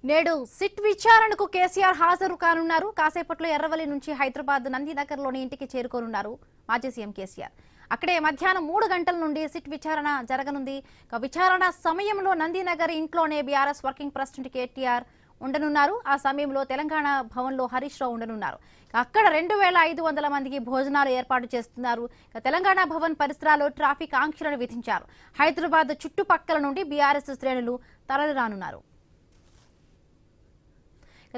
నేడు సిట్ విచారణకు కేసీఆర్ హాజరు కానున్నారు. కాసేపట్లో ఎర్రవల్లి నుంచి హైదరాబాద్ నందినగర్లోని ఇంటికి చేరుకోనున్నారు మాజీ సీఎం కేసీఆర్. అక్కడే మధ్యాహ్నం 3 గంటల నుండి సిట్ విచారణ జరగనుంది. విచారణ సమయంలో నందినగర్ ఇంట్లోనే బీఆర్ఎస్ వర్కింగ్ ప్రెసిడెంట్ కేటీఆర్ ఉండనున్నారు. ఆ సమయంలో తెలంగాణ భవన్లో హరీష్ రావు ఉండనున్నారు. అక్కడ 2500 మందికి భోజనాలు ఏర్పాటు చేస్తున్నారు. తెలంగాణ భవన్ పరిసరాల్లో ట్రాఫిక్ ఆంక్షలను విధించారు. హైదరాబాద్ చుట్టుపక్కల నుండి బీఆర్ఎస్ శ్రేణులు తరలిరానున్నారు.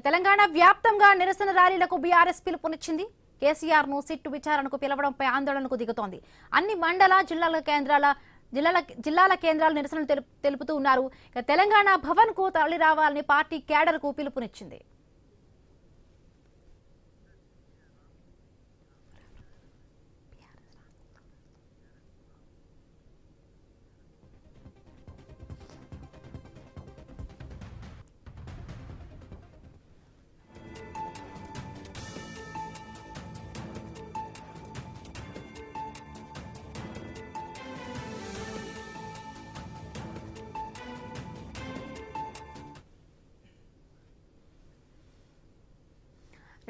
తెలంగాణ వ్యాప్తంగా నిరసన ర్యాలీలకు బీఆర్ఎస్ పిలుపునిచ్చింది. కేసీఆర్ ను సిట్ విచారణకు పిలవడంపై ఆందోళనకు దిగుతోంది. అన్ని మండల జిల్లాల కేంద్రాలు నిరసనలు తెలుపుతూ ఉన్నారు. తెలంగాణ భవన్ కు తరలి రావాలని పార్టీ క్యాడర్ కు పిలుపునిచ్చింది.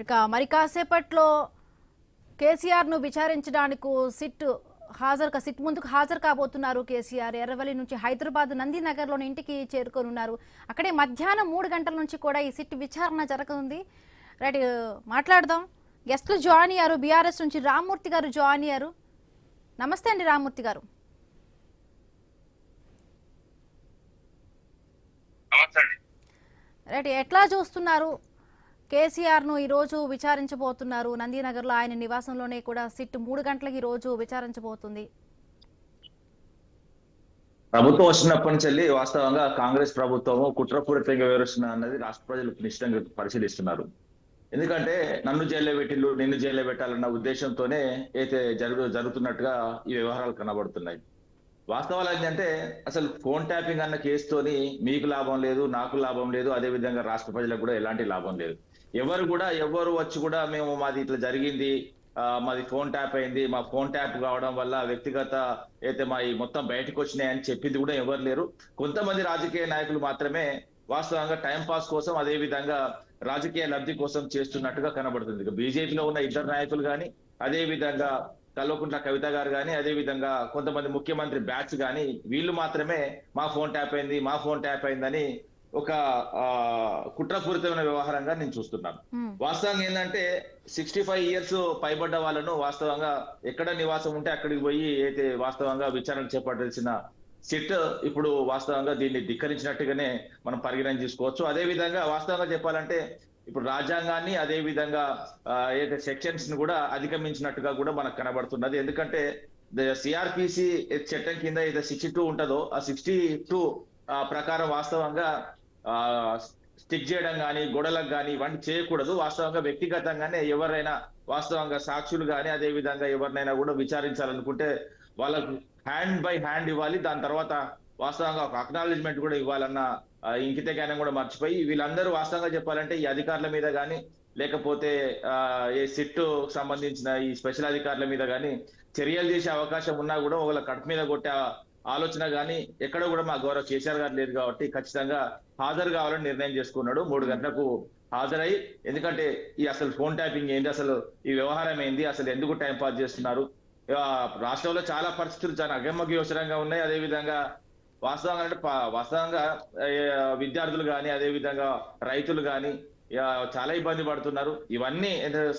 ఇక మరి కాసేపట్లో కేసీఆర్ ను విచారించడానికి సిట్ ముందుకు హాజరు కాబోతున్నారు. కేసీఆర్ ఎర్రవల్లి నుంచి హైదరాబాద్ నందినగర్లోని ఇంటికి చేరుకోనున్నారు. అక్కడే మధ్యాహ్నం 3 గంటల నుంచి కూడా ఈ సిట్ విచారణ జరగనుంది. రైట్, మాట్లాడదాం. గెస్టులు జాయిన్ అయ్యారు. బీఆర్ఎస్ నుంచి రామ్మూర్తి గారు జాయిన్ అయ్యారు. నమస్తే అండి రామ్మూర్తి గారు. రైట్, ఎట్లా చూస్తున్నారు? కేసీఆర్ ను ఈ రోజు విచారించబోతున్నారు. నందినగర్ లో ఆయన నివాసంలోనే కూడా సిట్ 3 గంటలకు ఈ రోజు విచారించబోతుంది. ప్రభుత్వం వచ్చినప్పటి నుంచి వాస్తవంగా కాంగ్రెస్ ప్రభుత్వము కుట్రపూరితంగా వివరిస్తున్నా అన్నది రాష్ట్ర ప్రజలు నిశ్చితంగా పరిశీలిస్తున్నారు. ఎందుకంటే నన్ను జైల్లో పెట్టిల్లు, నిన్ను జైల్లో పెట్టాలన్న ఉద్దేశంతోనే అయితే జరుగుతున్నట్టుగా ఈ వ్యవహారాలు కనబడుతున్నాయి. వాస్తవాలు ఏంటంటే అసలు ఫోన్ ట్యాపింగ్ అన్న కేసుతోని మీకు లాభం లేదు, నాకు లాభం లేదు, అదే విధంగా రాష్ట్ర ప్రజలకు కూడా ఎలాంటి లాభం లేదు. ఎవరు వచ్చి కూడా మేము మాది ఇట్లా జరిగింది, మాది ఫోన్ ట్యాప్ అయింది, మా ఫోన్ ట్యాప్ కావడం వల్ల వ్యక్తిగత అయితే మా ఈ మొత్తం బయటకు వచ్చినాయని చెప్పింది కూడా ఎవరు లేరు. కొంతమంది రాజకీయ నాయకులు మాత్రమే వాస్తవంగా టైం పాస్ కోసం, అదే విధంగా రాజకీయ లబ్ధి కోసం చేస్తున్నట్టుగా కనబడుతుంది. బీజేపీలో ఉన్న ఇద్దరు నాయకులు కానీ, అదే విధంగా కల్వకుంట్ల కవిత గారు కానీ, అదే విధంగా కొంతమంది ముఖ్యమంత్రి బ్యాచ్ కానీ, వీళ్ళు మాత్రమే మా ఫోన్ ట్యాప్ అయిందని ఒక కుట్రపూరితమైన వ్యవహారంగా నేను చూస్తున్నాను. వాస్తవంగా ఏంటంటే 65 ఇయర్స్ పైబడ్డ వాళ్ళను వాస్తవంగా ఎక్కడ నివాసం ఉంటే అక్కడికి పోయి అయితే వాస్తవంగా విచారణ చేపట్టాల్సిన సిట్ ఇప్పుడు వాస్తవంగా దీన్ని ధిక్కరించినట్టుగానే మనం పరిగణన తీసుకోవచ్చు. అదే విధంగా వాస్తవంగా చెప్పాలంటే ఇప్పుడు రాజ్యాంగాన్ని, అదే విధంగా ఏదైతే సెక్షన్స్ ని కూడా అధిగమించినట్టుగా కూడా మనకు కనబడుతున్నది. ఎందుకంటే సిఆర్పిసి చట్టం కింద ఏదైతే 62 ఉంటుందో ఆ 62 ప్రకారం వాస్తవంగా స్టిక్ చేయడం కానీ, గొడవలకు కానీ ఇవన్నీ చేయకూడదు. వాస్తవంగా వ్యక్తిగతంగానే ఎవరైనా వాస్తవంగా సాక్షులు కానీ, అదే విధంగా ఎవరినైనా కూడా విచారించాలనుకుంటే వాళ్ళకు హ్యాండ్ బై హ్యాండ్ ఇవ్వాలి. దాని తర్వాత వాస్తవంగా ఒక అక్నాలెడ్జ్మెంట్ కూడా ఇవ్వాలన్న ఇంకిత జ్ఞానం కూడా మర్చిపోయి వీళ్ళందరూ వాస్తవంగా చెప్పాలంటే ఈ అధికారుల మీద కానీ, లేకపోతే ఈ సిట్ సంబంధించిన ఈ స్పెషల్ అధికారుల మీద కానీ చర్యలు చేసే అవకాశం ఉన్నా కూడా వాళ్ళ కడుపు మీద కొట్టే ఆలోచన కానీ ఎక్కడ కూడా మా గౌరవ కేసీఆర్ గారు లేదు. కాబట్టి ఖచ్చితంగా హాజరు కావాలని నిర్ణయం చేసుకున్నాడు. 3 గంటలకు హాజరై, ఎందుకంటే ఈ అసలు ఫోన్ ట్యాపింగ్ ఏంది, అసలు ఈ వ్యవహారం ఏంది, అసలు ఎందుకు టైం పాస్ చేస్తున్నారు, రాష్ట్రంలో చాలా పరిస్థితులు చాలా అగమ్యగోచరంగా ఉన్నాయి. అదే విధంగా వాస్తవంగా విద్యార్థులు కానీ, అదే విధంగా రైతులు కానీ చాలా ఇబ్బంది పడుతున్నారు. ఇవన్నీ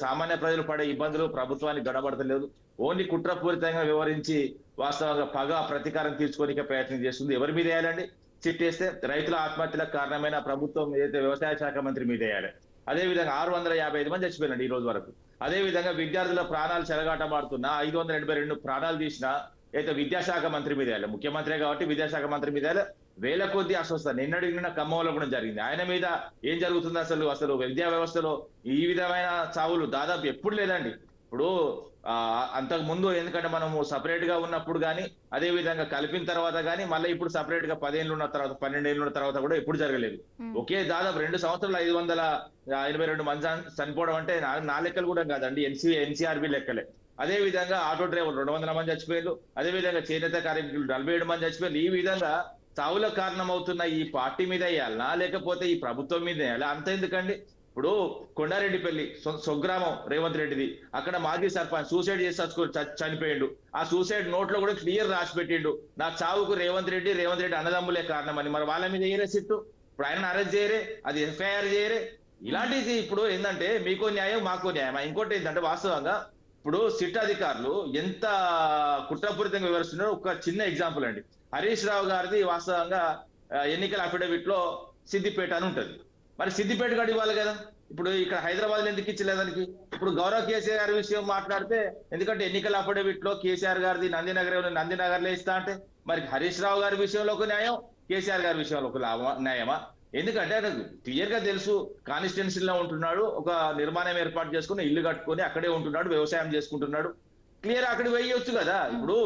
సామాన్య ప్రజలు పడే ఇబ్బందులు ప్రభుత్వానికి గడబడతలేదు. ఓన్లీ కుట్రపూరితంగా వివరించి వాస్తవంగా ప్రతీకారం తీర్చుకోనికే ప్రయత్నం చేస్తుంది. ఎవరి మీద వేయాలండి? సిట్ వేస్తే రైతుల ఆత్మహత్యలకు కారణమైన ప్రభుత్వం ఏదైతే వ్యవసాయ శాఖ మంత్రి మీద వేయాలి. అదే విధంగా 655 మంది చచ్చిపోయినండి ఈ రోజు వరకు. అదే విధంగా విద్యార్థుల ప్రాణాలు చెలగాటమాడుతున్నా 582 ప్రాణాలు తీసిన అయితే విద్యాశాఖ మంత్రి మీద వేయాలి. ముఖ్యమంత్రి కాబట్టి విద్యాశాఖ మంత్రి మీద వేల కొద్ది అస్వస్థ నిన్నడిగిన ఖమ్మంలో కూడా జరిగింది. ఆయన మీద ఏం జరుగుతుంది? అసలు విద్యా వ్యవస్థలో ఈ విధమైన చావులు దాదాపు ఎప్పుడు లేదండి. ఇప్పుడు అంతకు ముందు ఎందుకంటే మనము సపరేట్ గా ఉన్నప్పుడు కానీ, అదే విధంగా కలిపిన తర్వాత కానీ, మళ్ళీ ఇప్పుడు సపరేట్ గా 10 ఏళ్ళు ఉన్న తర్వాత, 12 ఏళ్ళు ఉన్న తర్వాత కూడా ఎప్పుడు జరగలేదు. ఒకే దాదాపు 2 సంవత్సరాలు 582 మంది చనిపోవడం అంటే నా లెక్కలు కూడా కాదండి, ఎన్సీఆర్బి లెక్కలే. అదే విధంగా ఆటో డ్రైవర్లు 200 మంది చచ్చిపోయారు. అదే విధంగా చేనేత కార్మికులు 47 మంది చచ్చిపోయారు. ఈ విధంగా చావుల కారణమవుతున్న ఈ పార్టీ మీద వేయాలనా లేకపోతే ఈ ప్రభుత్వం మీద వేయాలా? అంత ఎందుకండి. ఇప్పుడు కొండారెడ్డిపల్లి స్వగ్రామం రేవంత్ రెడ్డిది, అక్కడ మాజీ సర్పంచ్ సూసైడ్ చేసి చనిపోయిండు. ఆ సూసైడ్ నోట్ లో కూడా క్లియర్ రాసి పెట్టిండు, నా చావుకు రేవంత్ రెడ్డి అన్నదమ్ములే కారణమని. మరి వాళ్ళ మీద వేయరే సిట్టు? ఇప్పుడు ఆయన అరెస్ట్ చేయరే, అది ఎఫ్ఐఆర్ చేయరే. ఇలాంటిది ఇప్పుడు ఏంటంటే మీకో న్యాయం మాకో న్యాయం. ఇంకోటి ఏంటంటే వాస్తవంగా ఇప్పుడు సిట్ అధికారులు ఎంత కుట్రపూరితంగా వివరిస్తున్నారో ఒక చిన్న ఎగ్జాంపుల్ అండి. హరీష్ రావు గారిది వాస్తవంగా ఎన్నికల అఫిడవిట్ లో సిద్దిపేట అని ఉంటది. మరి సిద్దిపేట కూడా ఇవ్వాలి కదా. ఇప్పుడు ఇక్కడ హైదరాబాద్ లో ఎందుకు ఇచ్చలేదానికి? ఇప్పుడు గౌరవ్ కేసీఆర్ గారి విషయం మాట్లాడితే, ఎందుకంటే ఎన్నికల అఫిడవిట్ లో కేసీఆర్ గారిది నందినగర్ లో ఇస్తా అంటే, మరి హరీష్ రావు గారి విషయంలో ఒక న్యాయం, కేసీఆర్ గారి విషయంలో ఒక న్యాయమా? ఎందుకంటే ఆయనకు క్లియర్ గా తెలుసు, కాన్స్టిట్యున్సీలో ఉంటున్నాడు, ఒక నిర్మాణం ఏర్పాటు చేసుకుని ఇల్లు కట్టుకొని అక్కడే ఉంటున్నాడు, వ్యవసాయం చేసుకుంటున్నాడు. క్లియర్ అక్కడ వేయొచ్చు కదా. ఇప్పుడు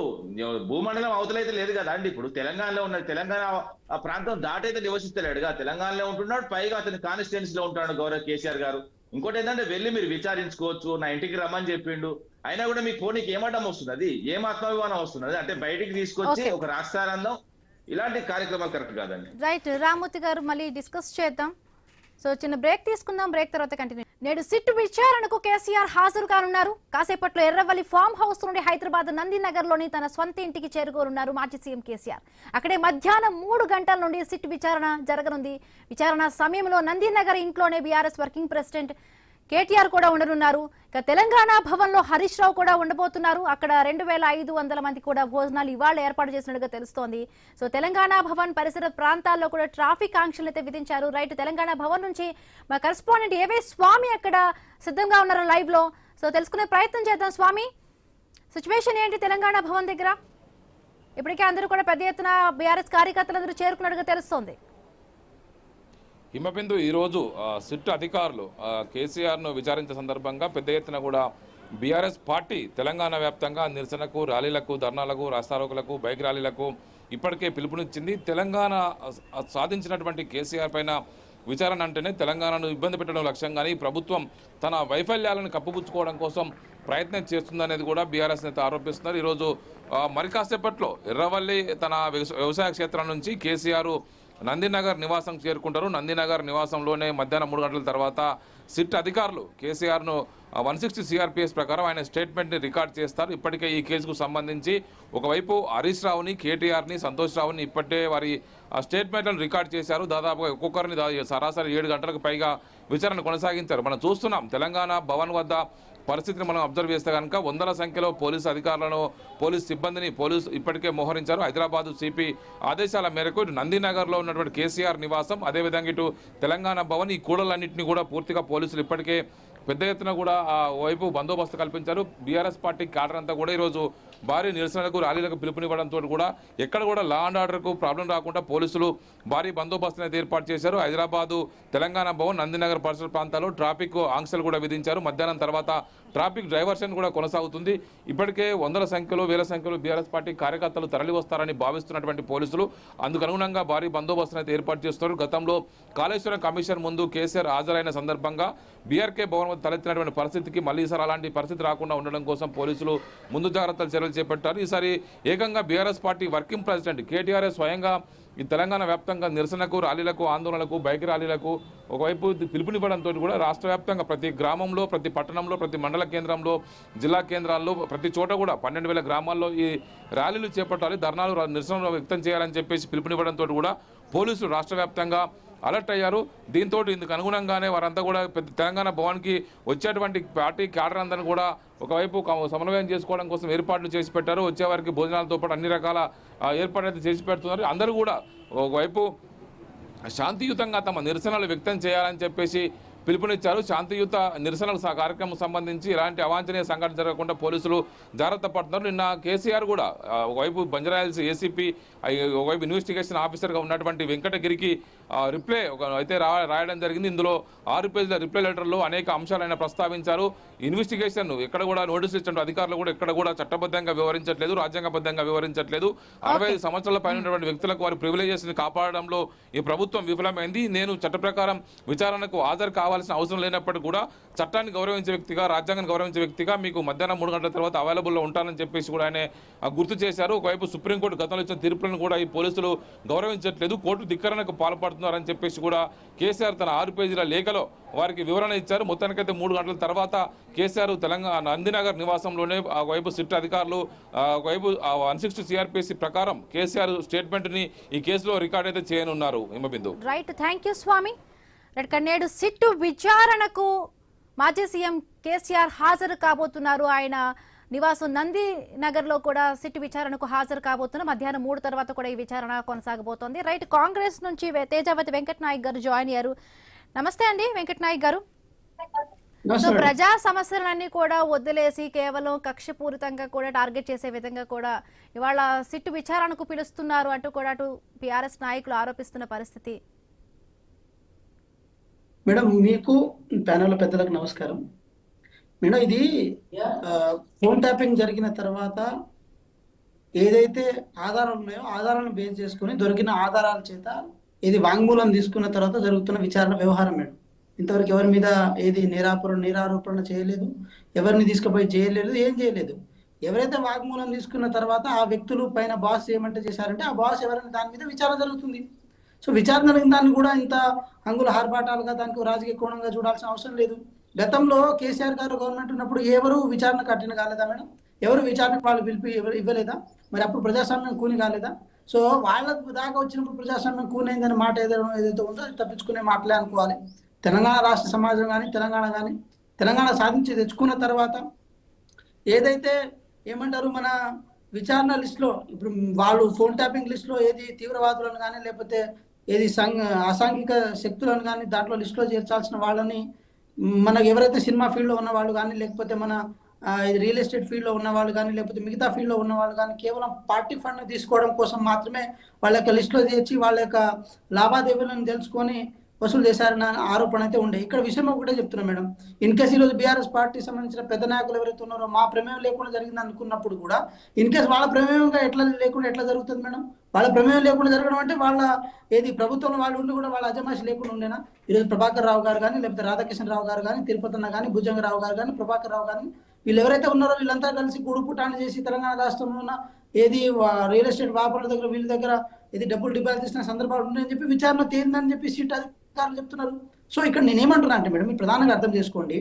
భూమండలం అవతలైతే లేదు కదా అండి. ఇప్పుడు తెలంగాణలో ఉన్న తెలంగాణ ఆ ప్రాంతం దాటైతే నివసిస్తలేడుగా, తెలంగాణలో ఉంటున్నాడు, పైగా అతని కాన్స్టిట్యున్సీలో ఉంటున్నాడు గౌరవ్ కేసీఆర్ గారు. ఇంకోటి ఏంటంటే వెళ్ళి మీరు విచారించుకోవచ్చు, నా ఇంటికి రమ్మని చెప్పిండు, అయినా కూడా మీకు ఫోన్కి ఏమడ్డం వస్తుంది, అది ఏం ఆత్మాభిమానం వస్తున్నది అంటే బయటికి తీసుకొచ్చి ఒక రాష్ట్రానందం. ఇలాంటి కార్యక్రమాలు కరెక్ట్ కాదండి. రైట్ రామ్మూర్తి గారు, మళ్ళీ డిస్కస్ చేద్దాం. సో చిన్న బ్రేక్ తీసుకుందాం, బ్రేక్ తర్వాత కంటిన్యూ. నేడు సిట్ విచారణకు కేసీఆర్ హాజరు కానున్నారు. కాసేపట్లో ఎర్రవల్లి ఫామ్ హౌస్ నుండి హైదరాబాద్ నందినగర్ లోని తన సొంత ఇంటికి చేరుకోనున్నారు మాజీ సీఎం కేసీఆర్. అక్కడే మధ్యాహ్నం 3 గంటల నుండి సిట్ విచారణ జరగనుంది. విచారణ సమయంలో నందినగర్ ఇంట్లోనే బీఆర్ఎస్ వర్కింగ్ ప్రెసిడెంట్ కేటీఆర్ కూడా ఉండనున్నారు. ఇక తెలంగాణ భవన్ లో హరీష్ రావు కూడా ఉండబోతున్నారు. అక్కడ 2500 మంది కూడా భోజనాలు ఇవాళ ఏర్పాటు చేసినట్టుగా తెలుస్తోంది. సో తెలంగాణ భవన్ పరిసర ప్రాంతాల్లో కూడా ట్రాఫిక్ ఆంక్షలు అయితే విధించారు. రైట్, తెలంగాణ భవన్ నుంచి మా కరెస్పాండెంట్ ఏవే స్వామి అక్కడ సిద్ధంగా ఉన్నారు లైవ్ లో. సో తెలుసుకునే ప్రయత్నం చేద్దాం. స్వామి, సిచ్యువేషన్ ఏంటి తెలంగాణ భవన్ దగ్గర? ఇప్పటికే అందరూ కూడా పెద్ద ఎత్తున బీఆర్ఎస్ కార్యకర్తలందరూ చేరుకున్నట్టుగా తెలుస్తోంది. హిమబిందు, ఈరోజు సిట్ అధికారులు కేసీఆర్ను విచారించే సందర్భంగా పెద్ద ఎత్తున కూడా బీఆర్ఎస్ పార్టీ తెలంగాణ వ్యాప్తంగా నిరసనకు, ర్యాలీలకు, ధర్నాలకు, రాస్తారోకులకు, బైక్ ర్యాలీలకు ఇప్పటికే పిలుపునిచ్చింది. తెలంగాణ సాధించినటువంటి కేసీఆర్ పైన విచారణ అంటేనే తెలంగాణను ఇబ్బంది పెట్టడం లక్ష్యంగానే ఈ ప్రభుత్వం తన వైఫల్యాలను కప్పుపుచ్చుకోవడం కోసం ప్రయత్నం చేస్తుందనేది కూడా బీఆర్ఎస్ నేత ఆరోపిస్తున్నారు. ఈరోజు మరి కాసేపట్లో ఎర్రవల్లి తన వ్యవసాయ క్షేత్రం నుంచి కేసీఆర్ నందినగర్ నివాసం చేరుకుంటారు. నందినగర్ నివాసంలోనే మధ్యాహ్నం 3 గంటల తర్వాత సిట్ అధికారులు కేసీఆర్ను 160 సిఆర్పిఎస్ ప్రకారం ఆయన స్టేట్మెంట్ని రికార్డ్ చేస్తారు. ఇప్పటికే ఈ కేసుకు సంబంధించి ఒకవైపు హరీష్ రావుని, కేటీఆర్ని, సంతోష్ రావుని ఇప్పటికే వారి స్టేట్మెంట్లను రికార్డ్ చేశారు. దాదాపుగా ఒక్కొక్కరిని సరాసరి 7 గంటలకు పైగా విచారణ కొనసాగించారు. మనం చూస్తున్నాం తెలంగాణ భవన్ వద్ద పరిస్థితిని మనం అబ్జర్వ్ చేస్తే కనుక వందల సంఖ్యలో పోలీసు అధికారులను, పోలీసు సిబ్బందిని ఇప్పటికే మోహరించారు. హైదరాబాద్ సిపి ఆదేశాల మేరకు నందినగర్లో ఉన్నటువంటి కేసీఆర్ నివాసం, అదేవిధంగా ఇటు తెలంగాణ భవన్, ఈ కూడలన్నింటినీ కూడా పూర్తిగా పోలీసులు ఇప్పటికే పెద్ద ఎత్తున కూడా ఆ వైపు బందోబస్తు కల్పించారు. బీఆర్ఎస్ పార్టీ క్యాడర్ అంతా కూడా ఈరోజు భారీ నిరసనలకు, ర్యాలీలకు పిలుపునివ్వడంతో కూడా ఎక్కడ కూడా లా అండ్ ఆర్డర్కు ప్రాబ్లం రాకుండా పోలీసులు భారీ బందోబస్తును అయితే ఏర్పాటు చేశారు. హైదరాబాదు, తెలంగాణ భవన్, నందినగర్ పరిసర ప్రాంతాల్లో ట్రాఫిక్ ఆంక్షలు కూడా విధించారు. మధ్యాహ్నం తర్వాత ట్రాఫిక్ డైవర్షన్ కూడా కొనసాగుతుంది. ఇప్పటికే వందల సంఖ్యలో, వేల సంఖ్యలో బీఆర్ఎస్ పార్టీ కార్యకర్తలు తరలి వస్తారని భావిస్తున్నటువంటి పోలీసులు అందుకు అనుగుణంగా భారీ బందోబస్తును అయితే ఏర్పాటు చేస్తారు. గతంలో కాళేశ్వరం కమిషన్ ముందు కేసీఆర్ హాజరైన సందర్భంగా బీఆర్కే భవన్ వద్ద తలెత్తినటువంటి పరిస్థితికి మళ్ళీ ఈసారి అలాంటి పరిస్థితి రాకుండా ఉండడం కోసం పోలీసులు ముందు జాగ్రత్తలు చర్యలు చేపట్టారు. ఈసారి ఏకంగా BRS party working president KTR స్వయంగా ఈ తెలంగాణ వ్యాప్తంగా నిరసనకు, ర్యాలీలకు, ఆందోళనలకు, బైక్ ర్యాలీలకు ఒకవైపు పిలుపునివ్వడంతో కూడా రాష్ట్ర వ్యాప్తంగా ప్రతి గ్రామంలో, ప్రతి పట్టణంలో, ప్రతి మండల కేంద్రంలో, జిల్లా కేంద్రాల్లో, ప్రతి చోట కూడా 12,000 గ్రామాల్లో ఈ ర్యాలీలు చేపట్టాలి, ధర్నాలు, నిరసనలు వ్యక్తం చేయాలని చెప్పేసి పిలుపునివ్వడంతో కూడా పోలీసులు రాష్ట్ర వ్యాప్తంగా అలర్ట్ అయ్యారు. దీంతో ఇందుకు అనుగుణంగానే వారంతా కూడా తెలంగాణ భవన్కి వచ్చేటువంటి పార్టీ క్యాడర్ అందరిని కూడా ఒకవైపు సమన్వయం చేసుకోవడం కోసం ఏర్పాట్లు చేసి పెట్టారు. వచ్చేవారికి భోజనాలతో పాటు అన్ని రకాల ఏర్పాట్లు అయితే చేసి పెడుతున్నారు. అందరూ కూడా ఒకవైపు శాంతియుతంగా తమ నిరసనలు వ్యక్తం చేయాలని చెప్పేసి పిలుపునిచ్చారు. శాంతియుత నిరసనల కార్యక్రమం సంబంధించి ఎలాంటి అవాంఛనీయ సంఘటన జరగకుండా పోలీసులు జాగ్రత్త పడుతున్నారు. నిన్న కేసీఆర్ కూడా ఒకవైపు బంజారాహిల్స్ ఏసీపీ, ఒకవైపు ఇన్వెస్టిగేషన్ ఆఫీసర్గా ఉన్నటువంటి వెంకటగిరికి రిప్లై అయితే రాయడం జరిగింది. ఇందులో 6 పేజీల రిప్లై లెటర్లో అనేక అంశాలైనా ప్రస్తావించారు. ఇన్వెస్టిగేషన్ ఎక్కడ కూడా నోటీసులు ఇచ్చిన అధికారులు కూడా ఎక్కడ కూడా చట్టబద్ధంగా వివరించట్లేదు, రాజ్యాంగబద్ధంగా వివరించట్లేదు. 65 సంవత్సరాల పైన ఉన్నటువంటి వ్యక్తులకు వారి ప్రివిలేజెస్ ని కాపాడడంలో ఈ ప్రభుత్వం విఫలమైంది. నేను చట్ట ప్రకారం విచారణకు హాజరు కావాలని ఇవ్వాల్సిన అవసరం లేనప్పటికీ కూడా చట్టాన్ని గౌరవించే వ్యక్తిగా, రాజ్యాంగాన్ని గౌరవించే వ్యక్తిగా మీకు మధ్యాహ్నం 3 గంటల తర్వాత అవైలబుల్లో ఉంటానని చెప్పేసి కూడా ఆయన గుర్తు చేశారు. ఒకవైపు సుప్రీంకోర్టు గతంలో ఇచ్చిన తీర్పులను కూడా ఈ పోలీసులు గౌరవించట్లేదు, కోర్టు ధిక్కరణకు పాల్పడుతున్నారని చెప్పేసి కూడా కేసీఆర్ తన 6 పేజీల లేఖలో వారికి వివరణ ఇచ్చారు. మొత్తానికైతే 3 గంటల తర్వాత కేసీఆర్ తెలంగాణ నందినగర్ నివాసంలోనే ఒకవైపు సిట్ అధికారులు ఒకవైపు 160 సిఆర్పిసి ప్రకారం కేసీఆర్ స్టేట్మెంట్ని ఈ కేసులో రికార్డ్ అయితే చేయనున్నారు. హిమబిందు. రైట్, థ్యాంక్ యూ స్వామి. నేడు సిట్టు విచారణకు మాజీ సీఎం కేసీఆర్ హాజరు కాబోతున్నారు. ఆయన నివాసం నందినగర్ లో కూడా సిట్ విచారణకు హాజరు కాబోతున్నారు. మధ్యాహ్నం 3 తర్వాత కూడా ఈ విచారణ కొనసాగబోతోంది. రైట్, కాంగ్రెస్ నుంచి తేజావతి వెంకట నాయక్ గారు జాయిన్ అయ్యారు. నమస్తే అండి వెంకట నాయక్ గారు. సో ప్రజా సమస్యలన్నీ కూడా వదిలేసి కేవలం కక్షపూరితంగా కూడా టార్గెట్ చేసే విధంగా కూడా ఇవాళ సిట్టు విచారణకు పిలుస్తున్నారు అంటూ కూడా అటు టిఆర్ఎస్ నాయకులు ఆరోపిస్తున్న పరిస్థితి. మేడం, మీకు ప్యానెల్ పెద్దలకు నమస్కారం. మేడం, ఇది ఫోన్ ట్యాపింగ్ జరిగిన తర్వాత ఏదైతే ఆధారాలు ఉన్నాయో ఆధారాలను బేస్ చేసుకుని దొరికిన ఆధారాల చేత ఇది వాంగ్మూలం తీసుకున్న తర్వాత జరుగుతున్న విచారణ వ్యవహారం మేడం. ఇంతవరకు ఎవరి మీద ఏది నిరారోపణ చేయలేదు, ఎవరిని తీసుకుపోయి చేయలేదు, ఏం చేయలేదు. ఎవరైతే వాంగ్మూలం తీసుకున్న తర్వాత ఆ వ్యక్తులు పైన బాస్ ఏమంటే చేశారంటే ఆ బాస్ ఎవరైనా దాని మీద విచారణ జరుగుతుంది. సో విచారణ జరిగిన దాన్ని కూడా ఇంత అంగుల హార్పాటాలుగా దానికి రాజకీయ కోణంగా చూడాల్సిన అవసరం లేదు. గతంలో కేసీఆర్ గారు గవర్నమెంట్ ఉన్నప్పుడు ఎవరు విచారణ కట్టిన కాలేదా మేడం? ఎవరు విచారణకు వాళ్ళు పిలిపి ఇవ్వలేదా? మరి అప్పుడు ప్రజాస్వామ్యం కూని కాలేదా? సో వాళ్ళ దాకా వచ్చినప్పుడు ప్రజాస్వామ్యం కూనైందని మాట ఏదైతే ఉందో అది తప్పించుకునే మాటలే అనుకోవాలి. తెలంగాణ రాష్ట్ర సమాజం కానీ తెలంగాణ సాధించి తెచ్చుకున్న తర్వాత ఏదైతే ఏమంటారు మన విచారణ లిస్టులో ఇప్పుడు వాళ్ళు ఫోన్ ట్యాపింగ్ లిస్టులో ఏది తీవ్రవాదులను కానీ లేకపోతే ఏది అసాంఘిక శక్తులను కానీ దాంట్లో లిస్టులో చేర్చాల్సిన వాళ్ళని మనకు ఎవరైతే సినిమా ఫీల్డ్లో ఉన్న వాళ్ళు కానీ లేకపోతే మన రియల్ ఎస్టేట్ ఫీల్డ్లో ఉన్న వాళ్ళు కానీ లేకపోతే మిగతా ఫీల్డ్లో ఉన్న వాళ్ళు కానీ కేవలం పార్టీ ఫండ్ తీసుకోవడం కోసం మాత్రమే వాళ్ళ యొక్క లిస్టులో చేర్చి వాళ్ళ యొక్క లావాదేవీలను తెలుసుకొని వసూలు చేశారన్న ఆరోపణ అయితే ఉండే. ఇక్కడ విషయం ఒకటే చెప్తున్నా మేడం, ఇన్ కేసు ఈరోజు బీఆర్ఎస్ పార్టీ సంబంధించిన పెద్ద నాయకులు ఎవరైతే ఉన్నారో మా ప్రమేయం లేకుండా జరిగింది అనుకున్నప్పుడు కూడా ఇన్ కేసు వాళ్ళ ప్రమేయంగా ఎట్లా జరుగుతుంది మేడం? వాళ్ళ ప్రమేయం లేకుండా జరగడం అంటే వాళ్ళ ఏది ప్రభుత్వంలో వాళ్ళు ఉండి కూడా వాళ్ళ అజమాయిషి లేకుండా ఉండేనా? ఈరోజు ప్రభాకర్ రావు గారు కానీ లేకపోతే రాధాకిషన్ రావు గారు కానీ తిరుపతన్న కానీ భుజంగరావు గారు కానీ ప్రభాకర్ రావు కానీ వీళ్ళు ఎవరైతే ఉన్నారో వీళ్ళంతా కలిసి గూడుపుటాన్ని చేసి తెలంగాణ రాష్ట్రంలో ఉన్న ఏది రియల్ ఎస్టేట్ వ్యాపారుల దగ్గర వీళ్ళ దగ్గర ఏది డబ్బులు డిపాజిట్ చేసిన సందర్భాలు ఉన్నాయని చెప్పి విచారణ తేలిందని చెప్పి సీట్ అధికారులు చెప్తున్నారు. సో ఇక్కడ నేనేమంటున్నా అంటే మేడం, మీరు ప్రధానంగా అర్థం చేసుకోండి,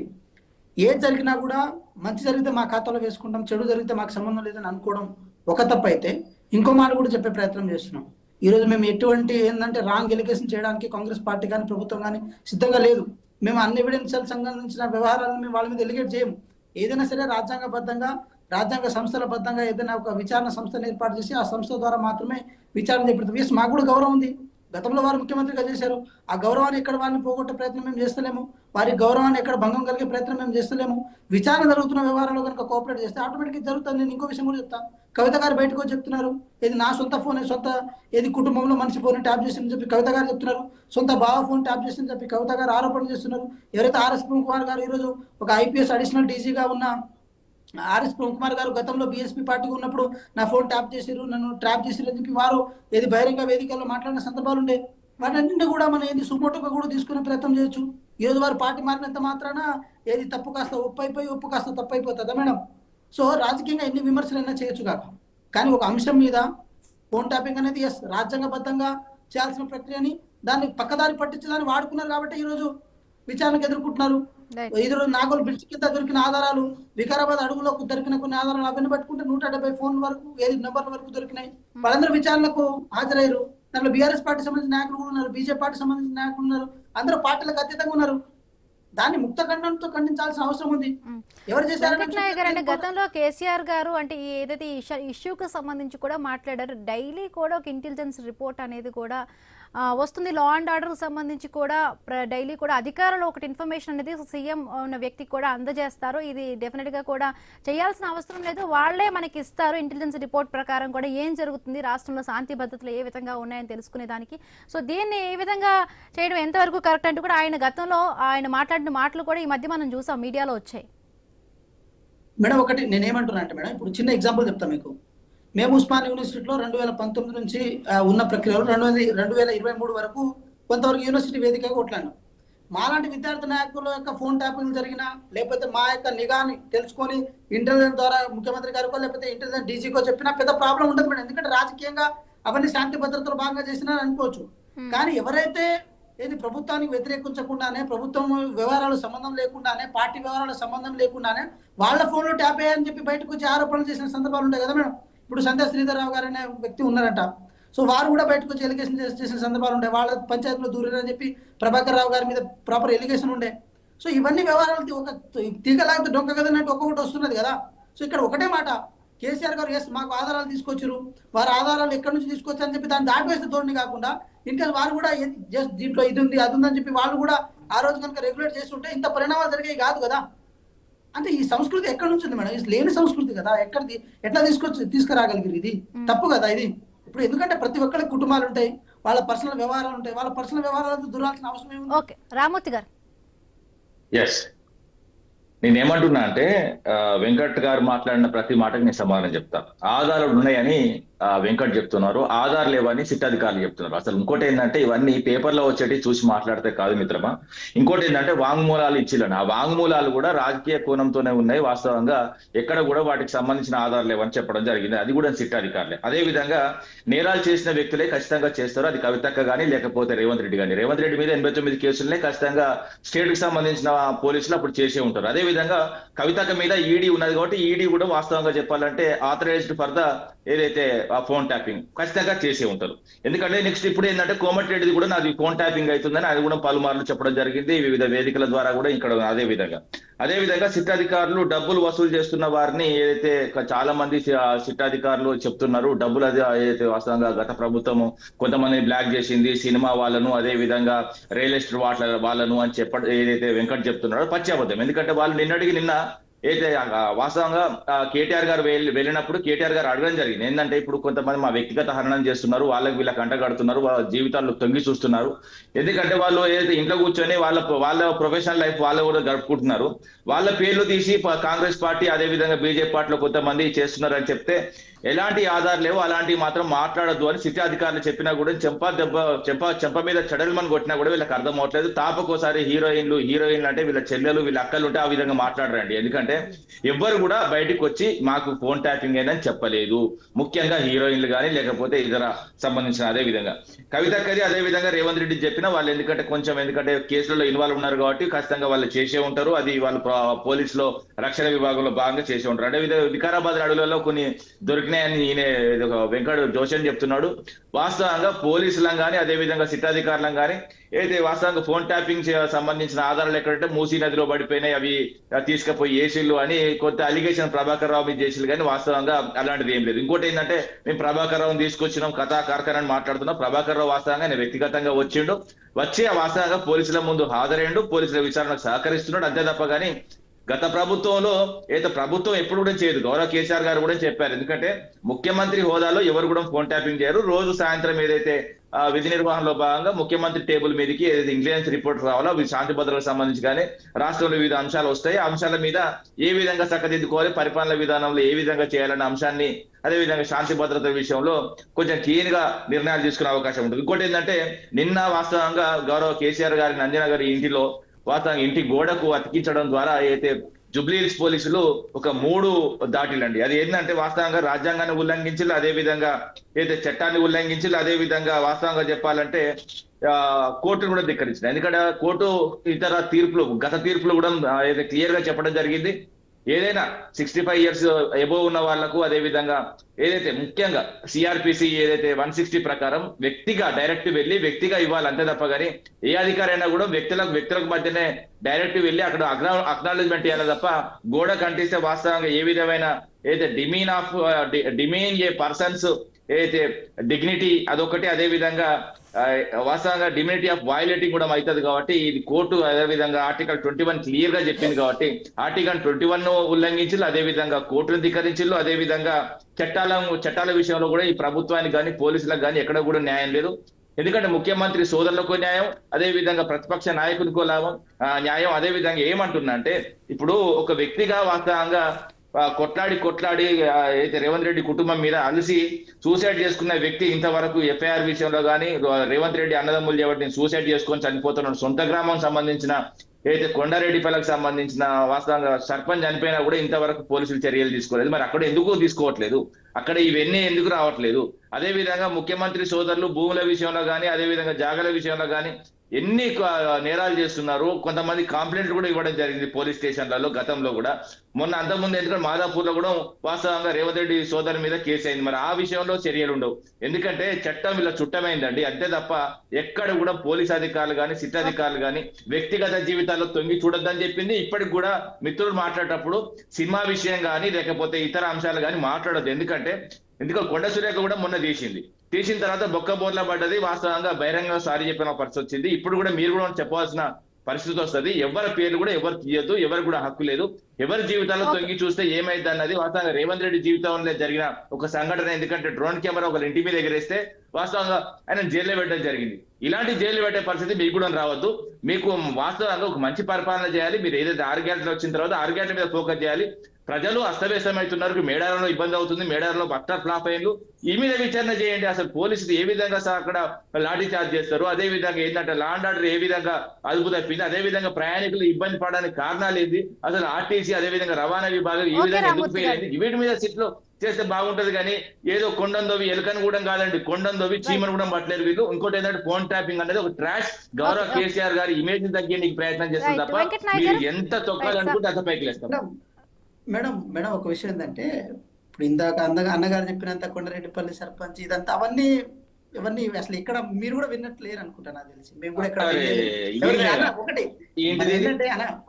ఏది జరిగినా కూడా మంచి జరిగితే మా ఖాతాలో వేసుకుంటాం, చెడు జరిగితే మాకు సంబంధం లేదని అనుకోవడం ఒక తప్పు అయితే ఇంకో మాట కూడా చెప్పే ప్రయత్నం చేస్తున్నాం. ఈరోజు మేము ఎటువంటి ఏంటంటే రాంగ్ ఎలిగేషన్ చేయడానికి కాంగ్రెస్ పార్టీ కానీ ప్రభుత్వం కానీ సిద్ధంగా లేదు. మేము అన్ని ఎవిడెన్షియల్ సంబంధించిన వ్యవహారాలను మేము వాళ్ళ మీద ఎలిగేట్ చేయము. ఏదైనా సరే రాజ్యాంగబద్ధంగా రాజ్యాంగ సంస్థల బద్ధంగా ఏదైనా ఒక విచారణ సంస్థను ఏర్పాటు చేసి ఆ సంస్థ ద్వారా మాత్రమే విచారణ చేపడతాం. ఎస్, మాకు కూడా గౌరవం ఉంది. గతంలో వారు ముఖ్యమంత్రిగా చేశారు. ఆ గౌరవాన్ని ఎక్కడ వారిని పోగొట్టే ప్రయత్నం మేము చేస్తలేము, వారి గౌరవాన్ని ఎక్కడ భంగం కలిగే ప్రయత్నం మేము చేస్తలేము. విచారణ జరుగుతున్న వ్యవహారంలో కనుక కోఆపరేట్ చేస్తే ఆటోమేటిక్గా జరుగుతుంది. నేను ఇంకో విషయం కూడా చెప్తాను. కవిత గారు బయటకు వచ్చి చెప్తున్నారు, ఏది నా సొంత ఫోన్ ఏది కుటుంబంలో మనిషి ఫోన్ ట్యాప్ చేసిందని చెప్పి కవిత గారు చెప్తున్నారు. సొంత బావ ఫోన్ ట్యాప్ చేసిందని చెప్పి కవిత గారు ఆరోపణ చేస్తున్నారు. ఎవరైతే ఆర్ఎస్ ప్రవీణ్ కుమార్ గారు ఈరోజు ఒక ఐపీఎస్ అడిషనల్ డీజీగా ఉన్న ఆర్ఎస్ ప్రవీణ్ కుమార్ గారు గతంలో బీఎస్పీ పార్టీకి ఉన్నప్పుడు నా ఫోన్ ట్యాప్ చేసిరు, నన్ను ట్రాప్ చేసిరు అని చెప్పి వారు ఏది బహిరంగ వేదికల్లో మాట్లాడిన సందర్భాలు ఉండే. వాటన్నింటినీ కూడా మనం ఏది సుమోటోగా కూడా తీసుకునే ప్రయత్నం చేయొచ్చు. ఈరోజు వారు పార్టీ మారినంత మాత్రాన ఏది తప్పు కాస్త ఒప్పు అయిపోయి ఒప్పు కాస్త తప్పు అయిపోతుందా మేడం? సో రాజకీయంగా ఎన్ని విమర్శలైనా చేయొచ్చు కాక, కానీ ఒక అంశం మీద ఫోన్ ట్యాపింగ్ అనేది ఎస్ రాజ్యాంగబద్ధంగా చేయాల్సిన ప్రక్రియని దాన్ని పక్కదారి పట్టించడాన్ని వాడుకున్నారు కాబట్టి ఈరోజు విచారణకు ఎదుర్కొంటున్నారు. ఈరోజు నాగోల్ బ్రిడ్జ్ కింద దొరికిన ఆధారాలు, వికారాబాద్ అడుగులో దొరికిన కొన్ని ఆధారాలు అవన్నీ పట్టుకుంటే 170 ఫోన్ వరకు ఏది నెంబర్ల వరకు దొరికినాయి. వాళ్ళందరూ విచారణకు హాజరయ్యారు. దాంట్లో బీఆర్ఎస్ పార్టీ సంబంధించిన నాయకులు కూడా ఉన్నారు, బీజేపీ పార్టీ సంబంధించిన నాయకులు ఉన్నారు, అందరూ పార్టీలకు అతీతంగా ఉన్నారు. దాన్ని ముక్త ఖండంతో ఖండించాల్సిన అవసరం ఉంది. ఎవరు చేశారంటే గతంలో కేసీఆర్ గారు అంటే ఏదైతే ఇష్యూకి సంబంధించి కూడా మాట్లాడారు. డైలీ కూడా ఒక ఇంటెలిజెన్స్ రిపోర్ట్ అనేది కూడా వస్తుంది. లా అండ్ ఆర్డర్ సంబంధించి కూడా డైలీ కూడా అధికారులు ఒకటి ఇన్ఫర్మేషన్ అనేది సీఎం ఉన్న వ్యక్తికి కూడా అందజేస్తారు. ఇది డెఫినెట్ గా కూడా చేయాల్సిన అవసరం లేదు, వాళ్లే మనకి ఇస్తారు. ఇంటెలిజెన్స్ రిపోర్ట్ ప్రకారం కూడా ఏం జరుగుతుంది, రాష్ట్రంలో శాంతి భద్రతలు ఏ విధంగా ఉన్నాయని తెలుసుకునే దానికి. సో దీన్ని ఏ విధంగా చేయడం ఎంతవరకు కరెక్ట్ అంటే కూడా ఆయన గతంలో ఆయన మాట్లాడిన మాటలు కూడా ఈ మధ్య మనం చూసాం, మీడియాలో వచ్చాయి. మేడం ఒకటి నేనేమంటున్నా అంటే మేడం, ఇప్పుడు చిన్న ఎగ్జాంపుల్ చెప్తాను మీకు. మేము ఉస్మాన్ యూనివర్సిటీలో 2019 నుంచి ఉన్న ప్రక్రియలో 2023 వరకు కొంతవరకు యూనివర్సిటీ వేదికగా కొట్లాను. మాలాంటి విద్యార్థి నాయకుల యొక్క ఫోన్ ట్యాపింగ్ జరిగినా లేకపోతే మా యొక్క నిఘాని తెలుసుకొని ఇంటెలిజెన్స్ ద్వారా ముఖ్యమంత్రి గారికో లేకపోతే ఇంటెలిజెన్స్ డీజీకో చెప్పినా పెద్ద ప్రాబ్లం ఉండదు మేడం. ఎందుకంటే రాజకీయంగా అవన్నీ శాంతి భద్రతలు భాగంగా చేసినా అనుకోవచ్చు. కానీ ఎవరైతే ఏది ప్రభుత్వానికి వ్యతిరేకించకుండానే, ప్రభుత్వం వ్యవహారాలు సంబంధం లేకుండానే, పార్టీ వ్యవహారాల సంబంధం లేకుండానే వాళ్ళ ఫోన్లో ట్యాప్ అయ్యాయని చెప్పి బయటకు వచ్చి ఆరోపణలు చేసిన సందర్భాలు ఉంటాయి కదా మేడం. ఇప్పుడు సంధ్యా శ్రీధర్రావు గారు అనే వ్యక్తి ఉన్నారట. సో వారు కూడా బయటకు వచ్చి ఎలిగేషన్ చేసిన సందర్భాలు ఉంటాయి. వాళ్ళ పంచాయతీలో దూరని చెప్పి ప్రభాకర్ రావు గారి మీద ప్రాపర్ ఎలిగేషన్ ఉండే. సో ఇవన్నీ వ్యవహారాలు ఒక తీగలాగితే డొంక కదన్నట్టు ఒక్కొక్కటి వస్తున్నది కదా. సో ఇక్కడ ఒకటే మాట, కేసీఆర్ గారు ఎస్ మాకు ఆధారాలు తీసుకొచ్చారు, వారి ఆధారాలు ఎక్కడి నుంచి తీసుకొచ్చారని చెప్పి దాన్ని దాటివేస్తే ధోరణి కాకుండా ఇన్కేస్ వారు కూడా జస్ట్ దీంట్లో ఇది ఉంది అది ఉందని చెప్పి వాళ్ళు కూడా ఆ రోజు కనుక రెగ్యులేట్ చేస్తుంటే ఇంత పరిణామాలు జరిగేవి కాదు కదా. అంటే ఈ సంస్కృతి ఎక్కడి నుంచి ఉంది మేడం? ఇది లేని సంస్కృతి కదా. ఎట్లా తీసుకురాగలిగారు? ఇది తప్పు కదా ఇది. ఇప్పుడు ఎందుకంటే ప్రతి ఒక్కరికి కుటుంబాలు ఉంటాయి, వాళ్ళ పర్సనల్ వ్యవహారాలు ఉంటాయి. వాళ్ళ పర్సనల్ వ్యవహారాలతో దూరాల్సిన అవసరం ఏముంది? ఓకే రామూర్తి గారు. ఎస్, నేనేమంటున్నా అంటే వెంకట్ గారు మాట్లాడిన ప్రతి మాటకి నేను సమాధానం చెప్తాను. ఆధారాలు ఉన్నాయని వెంకట్ చెప్తున్నారు, ఆధార్ లేవని సిట్ అధికారులు చెప్తున్నారు. అసలు ఇంకోటి ఏంటంటే ఇవన్నీ పేపర్లో వచ్చేటి చూసి మాట్లాడితే కాదు మిత్రమా. ఇంకోటి ఏంటంటే వాంగ్మూలాలు ఇచ్చిల్లని, ఆ వాంగ్మూలాలు కూడా రాజకీయ కోణంతోనే ఉన్నాయి. వాస్తవంగా ఎక్కడ కూడా వాటికి సంబంధించిన ఆధారాలు లేవని చెప్పడం జరిగింది. అది కూడా సిట్ అధికారులే. అదే విధంగా నేరాలు చేసిన వ్యక్తులే ఖచ్చితంగా చేస్తారు. అది కవితక్క కానీ లేకపోతే రేవంత్ రెడ్డి కానీ. రేవంత్ రెడ్డి మీద 89 కేసులనే ఖచ్చితంగా స్టేట్ కి సంబంధించిన పోలీసులు అప్పుడు చేసే ఉంటారు. అదే విధంగా కవితక్క మీద ఈడీ ఉన్నది కాబట్టి ఈడీ కూడా వాస్తవంగా చెప్పాలంటే ఆథరైజ్డ్ ఫర్ ద ఏదైతే ఫోన్ ట్యాపింగ్ ఖచ్చితంగా చేసే ఉంటారు. ఎందుకంటే నెక్స్ట్ ఇప్పుడు ఏంటంటే కోమటిరెడ్డిది కూడా నాది ఫోన్ ట్యాపింగ్ అవుతుందని అది కూడా పలుమార్లు చెప్పడం జరిగింది వివిధ వేదికల ద్వారా కూడా. ఇక్కడ అదే విధంగా సిట్ అధికారులు డబ్బులు వసూలు చేస్తున్న వారిని ఏదైతే చాలా మంది సిట్ అధికారులు చెప్తున్నారు, డబ్బులు అది ఏదైతే వాస్తవంగా గత ప్రభుత్వము కొంతమంది బ్లాక్ చేసింది, సినిమా వాళ్ళను అదే విధంగా రియల్ ఎస్టేట్ వాళ్ళను అని చెప్పడం ఏదైతే వెంకట్ చెప్తున్నారో పచ్చి అబద్ధం. ఎందుకంటే వాళ్ళు నిన్న అయితే వాస్తవంగా కేటీఆర్ గారు వెళ్ళినప్పుడు కేటీఆర్ గారు అడగడం జరిగింది ఏంటంటే ఇప్పుడు కొంతమంది మా వ్యక్తిగత హరణం చేస్తున్నారు, వీళ్ళకి అంటగడుతున్నారు, వాళ్ళ జీవితాల్లో తొంగి చూస్తున్నారు. ఎందుకంటే వాళ్ళు ఏదైతే ఇంట్లో కూర్చొని వాళ్ళ ప్రొఫెషనల్ లైఫ్ వాళ్ళు కూడా గడుపుకుంటున్నారు. వాళ్ళ పేర్లు తీసి కాంగ్రెస్ పార్టీ అదే విధంగా బీజేపీ పార్టీలో కొంతమంది చేస్తున్నారు అని చెప్తే ఎలాంటి ఆధార్ లేవు, అలాంటివి మాత్రం మాట్లాడద్దు అని సిటీ అధికారులు చెప్పినా కూడా చెంప మీద చెడల్మని కొట్టినా కూడా వీళ్ళకి అర్థం అవట్లేదు. తాపకోసారి హీరోయిన్లు అంటే వీళ్ళ చెల్లెలు వీళ్ళ అక్కలు ఉంటే ఆ విధంగా మాట్లాడరండి. ఎందుకంటే ఎవ్వరు కూడా బయటకు వచ్చి మాకు ఫోన్ ట్యాపింగ్ అయిందని చెప్పలేదు. ముఖ్యంగా హీరోయిన్లు కానీ లేకపోతే ఇతర సంబంధించిన అదే విధంగా కవితక్కది అదే విధంగా రేవంత్ రెడ్డి చెప్పినా వాళ్ళు ఎందుకంటే కేసులలో ఇన్వాల్వ్ ఉన్నారు కాబట్టి ఖచ్చితంగా వాళ్ళు చేసే ఉంటారు. అది వాళ్ళు పోలీసులో రక్షణ విభాగంలో భాగంగా చేసే ఉంటారు. అదే విధంగా వికారాబాద్ అడవులలో కొన్ని దొరికినాయని ఈయన వెంకట జోషన్ చెప్తున్నాడు. వాస్తవంగా పోలీసులను కానీ అదే విధంగా సిట్టాధికారులను కానీ అయితే వాస్తవంగా ఫోన్ ట్యాపింగ్ సంబంధించిన ఆధారాలు ఎక్కడంటే మూసీ నదిలో పడిపోయినాయి, అవి తీసుకుపోయి ఏసీలు అని కొంత అలిగేషన్ ప్రభాకర్ రావు మీద చేసిలు, కానీ వాస్తవంగా అలాంటిది ఏం లేదు. ఇంకోటి ఏంటంటే మేము ప్రభాకర్ రావుని తీసుకొచ్చినాం కథా కార్ఖానాన్ని మాట్లాడుతున్నాం. ప్రభాకర్ రావు వాస్తవంగా నేను వ్యక్తిగతంగా వచ్చి ఆ వాస్తవంగా పోలీసుల ముందు హాజరైండు, పోలీసుల విచారణకు సహకరిస్తున్నాడు. అంతే తప్ప కానీ గత ప్రభుత్వంలో అయితే ప్రభుత్వం ఎప్పుడు కూడా చేయదు. గౌరవ కేసీఆర్ గారు కూడా చెప్పారు. ఎందుకంటే ముఖ్యమంత్రి హోదాలో ఎవరు కూడా ఫోన్ ట్యాపింగ్ చేయరు. రోజు సాయంత్రం ఏదైతే విధి నిర్వహణలో భాగంగా ముఖ్యమంత్రి టేబుల్ మీదకి ఏదైతే ఇంటెలిజెన్స్ రిపోర్ట్ రావాలో అవి శాంతి భద్రతలకు సంబంధించి కానీ రాష్ట్రంలో వివిధ అంశాలు వస్తాయి. ఆ అంశాల మీద ఏ విధంగా చక్కదిద్దుకోవాలి, పరిపాలన విధానంలో ఏ విధంగా చేయాలన్న అంశాన్ని అదే విధంగా శాంతి భద్రత విషయంలో కొంచెం క్లీన్ గా నిర్ణయాలు తీసుకునే అవకాశం ఉంటుంది. ఇంకోటి ఏంటంటే నిన్న వాస్తవంగా గౌరవ కేసీఆర్ గారి నందిన గారి ఇంటిలో వాస్తవంగా ఇంటి గోడకు అతికించడం ద్వారా అయితే జూబ్లీహిల్స్ పోలీసులు ఒక 3 దాటిలండి. అది ఏంటంటే వాస్తవంగా రాజ్యాంగాన్ని ఉల్లంఘించారు, అదే విధంగా ఏదైతే చట్టాన్ని ఉల్లంఘించారు, అదే విధంగా వాస్తవంగా చెప్పాలంటే కోర్టును కూడా ధిక్కరించారు. ఎందుకంటే కోర్టు ఇతర గత తీర్పులు కూడా ఏదైతే క్లియర్ గా చెప్పడం జరిగింది. ఏదైనా 65 years ఎబోవ్ ఉన్న వాళ్లకు అదే విధంగా ఏదైతే ముఖ్యంగా సిఆర్పిసి ఏదైతే 160 ప్రకారం వ్యక్తిగా డైరెక్ట్ వెళ్ళి వ్యక్తిగా ఇవ్వాలి. అంతే తప్ప కానీ ఏ అధికారి అయినా కూడా వ్యక్తులకు మధ్యనే డైరెక్ట్ వెళ్ళి అక్కడ అక్నాలెడ్జ్మెంట్ చేయాలి తప్ప గోడ కంటిస్తే వాస్తవంగా ఏ విధమైన ఏదైతే డిమీన్ ఏ పర్సన్స్ ఏదైతే డిగ్నిటీ అదొకటి, అదే విధంగా వాస్తవంగా డిగ్నిటీ ఆఫ్ వయలేటింగ్ కూడా అవుతుంది. కాబట్టి ఇది కోర్టు అదే విధంగా ఆర్టికల్ 21 క్లియర్ గా చెప్పింది. కాబట్టి ఆర్టికల్ 21 ఉల్లంఘించారు, అదే విధంగా కోర్టును ధిక్కరించారు. అదే విధంగా చట్టాల విషయంలో కూడా ఈ ప్రభుత్వానికి కానీ పోలీసులకు కానీ ఎక్కడ కూడా న్యాయం లేదు. ఎందుకంటే ముఖ్యమంత్రి సోదరులకు న్యాయం, అదే విధంగా ప్రతిపక్ష నాయకునికో న్యాయం. అదే విధంగా ఏమంటున్నా అంటే ఇప్పుడు ఒక వ్యక్తిగా వాస్తవంగా కొట్లాడి అయితే రేవంత్ రెడ్డి కుటుంబం మీద అలసి సూసైడ్ చేసుకున్న వ్యక్తి ఇంతవరకు ఎఫ్ఐఆర్ విషయంలో కానీ రేవంత్ రెడ్డి అన్నదమ్ములు చేపట్టి సూసైడ్ చేసుకొని చనిపోతున్నాడు. సొంత గ్రామం సంబంధించిన ఏదైతే కొండారెడ్డిపల్లికి సంబంధించిన వాస్తవంగా సర్పంచ్ చనిపోయినా కూడా ఇంతవరకు పోలీసులు చర్యలు తీసుకోలేదు. మరి అక్కడ ఎందుకు తీసుకోవట్లేదు? అక్కడ ఇవన్నీ ఎందుకు రావట్లేదు? అదే విధంగా ముఖ్యమంత్రి సోదరులు భూముల విషయంలో కానీ అదే విధంగా జాగల విషయంలో కానీ ఎన్ని నేరాలు చేస్తున్నారు. కొంతమంది కంప్లైంట్లు కూడా ఇవ్వడం జరిగింది పోలీస్ స్టేషన్లలో గతంలో కూడా. మొన్న అంతకుముందు ఎందుకంటే మాదాపూర్ లో కూడా వాస్తవంగా రేవంత్ రెడ్డి సోదరు మీద కేసు అయింది. మరి ఆ విషయంలో చర్యలు ఉండవు. ఎందుకంటే చట్టం ఇలా చుట్టమైందండి, అంతే తప్ప ఎక్కడ కూడా పోలీస్ అధికారులు కానీ సిట్ అధికారులు కానీ వ్యక్తిగత జీవితాల్లో తొంగి చూడొద్దని చెప్పింది. ఇప్పటికి కూడా మిత్రులు మాట్లాడేటప్పుడు సినిమా విషయం కానీ లేకపోతే ఇతర అంశాలు కానీ మాట్లాడొద్దు. ఎందుకంటే కొండ సురేఖ కూడా మొన్న తీసిన తర్వాత బొక్క బోర్లా పడ్డది. వాస్తవంగా బహిరంగ సారీ చెప్పిన పరిస్థితి వచ్చింది. ఇప్పుడు కూడా మీరు కూడా చెప్పవలసిన పరిస్థితి వస్తుంది. ఎవరి పేర్లు కూడా ఎవరు తీయద్దు, ఎవరికి కూడా హక్కు లేదు. ఎవరి జీవితాల్లో తొంగి చూస్తే ఏమైంది అన్నది వాస్తవంగా రేవంత్ రెడ్డి జీవితంలో జరిగిన ఒక సంఘటన. ఎందుకంటే డ్రోన్ కెమెరా ఒకరి ఇంటి మీద ఎగరేస్తే వాస్తవంగా ఆయన జైల్లో పెట్టడం జరిగింది. ఇలాంటి జైలు పెట్టే పరిస్థితి మీకు కూడా రావద్దు. మీకు వాస్తవంగా ఒక మంచి పరిపాలన చేయాలి. మీరు ఏదైతే 6 గంటలు వచ్చిన తర్వాత 6 గంటల మీద ఫోకస్ చేయాలి. ప్రజలు అస్తవ్యస్తమవుతున్నారు. మేడారంలో ఇబ్బంది అవుతుంది, మేడారంలో బట్టర్ ఫ్లాప్ అయ్యిండు. ఈ మీద విచారణ చేయండి. అసలు పోలీసులు ఏ విధంగా అక్కడ లాఠీ చార్జ్ చేస్తారు, అదే విధంగా ఏంటంటే లా అండ్ ఆర్డర్ ఏ విధంగా అదుపు తప్పింది, అదే విధంగా ప్రయాణికులు ఇబ్బంది పడడానికి కారణాలు ఏంది, అసలు ఆర్టీసీ అదే విధంగా రవాణా విభాగం ఈ విధంగా ఎందుకు ఫెయిల్ అయింది, వీటి మీద సిట్లో చేస్తే బాగుంటది. కానీ ఏదో కొండందోవి ఎలుకని కూడా కాదండి, కొండందోవి చీమను కూడా పట్టలేరు వీళ్ళు. ఇంకోటి ఏంటంటే ఫోన్ ట్యాపింగ్ అనేది ఒక ట్రాష్. గౌరవ కేసీఆర్ గారి ఇమేజ్ ని తగ్గడానికి ప్రయత్నం చేస్తుంది తప్ప మీరు ఎంత తొక్కాలనుకుంటే అంత పైకి లేస్తారు. మేడం ఒక విషయం ఏంటంటే ఇప్పుడు ఇందాక అన్నగారు చెప్పినంత కొండరెడ్డిపల్లి సర్పంచ్ ఇదంతా ఇవన్నీ అసలు ఇక్కడ మీరు కూడా విన్నట్టు లేరు అనుకుంటా. నాకు తెలిసి మేము కూడా ఇక్కడ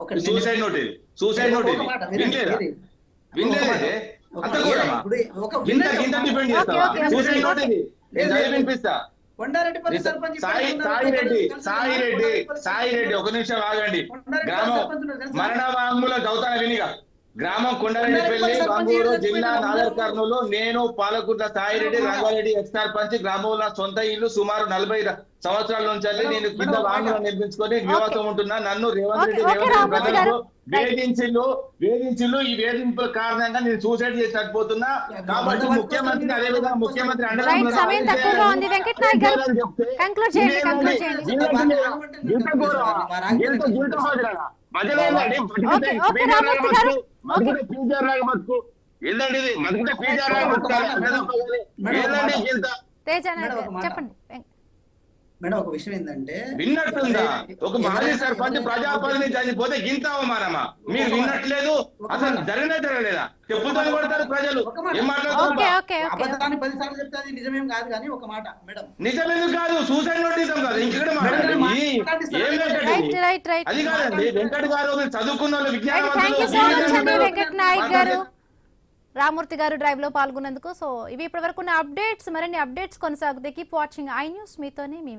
ఒకటి సూసైడ్ నోట్ సూసైడ్ నోట్ వినిపిస్తా. కొండారెడ్డిపల్లి సర్పంచ్ సాయి రెడ్డి ఒక నిమిషం ఆగండి. గ్రామం మరణ వాంగ్మూల చదువుతాను వినిగా. గ్రామం కొండారెడ్డిపల్లి గంగూరు జిల్లా నాగర్ కర్నూలు. నేను పాలకుట్ల సాయిరెడ్డి రంగారెడ్డి ఎక్స్ సర్పంచ్. గ్రామంలో సొంత ఇల్లు సుమారు 40 సంవత్సరాల నుంచి నేను కింద వాహనం నిర్మించుకొని నివాసం ఉంటున్నా. నన్ను రేవంత్ రెడ్డి వేధించిల్లు. ఈ వేధింపుల కారణంగా నేను సూసైడ్ చేసి చనిపోతున్నా. కాబట్టి ముఖ్యమంత్రి అదేవిధంగా ముఖ్యమంత్రి మేడం ఒక విషయం ఏంటంటే విన్నట్టుందా? ఒక మాజీ సర్పంచ్ ప్రజాప్రతిని చనిపోతే గింత అవమానమా? మీరు విన్నట్లేదు, అసలు జరగలేదా? చెప్పుతూనే కొడతారు ప్రజలు. ఏం మాట్లాడుతున్నారు? అబద్ధాన్ని 10 సార్లు చెప్తే అది నిజమేం కాదు. కానీ ఒక మాట మేడం, నిజమేందుకు కాదు, సూసైడ్ నోటీస్ కాదు. ఇంకెక్కడ అది కాదండి. వెంకట్ గారు చదువుకున్న వాళ్ళు, విజ్ఞానం. రామూర్తి గారు డ్రైవ్ లో పాల్గొన్నందుకు. సో ఇవి ఇప్పటి వరకు అప్డేట్స్. మరిన్ని అప్డేట్స్ కొనసాగుతాయి. Keep watching I news. మీతోనే మీ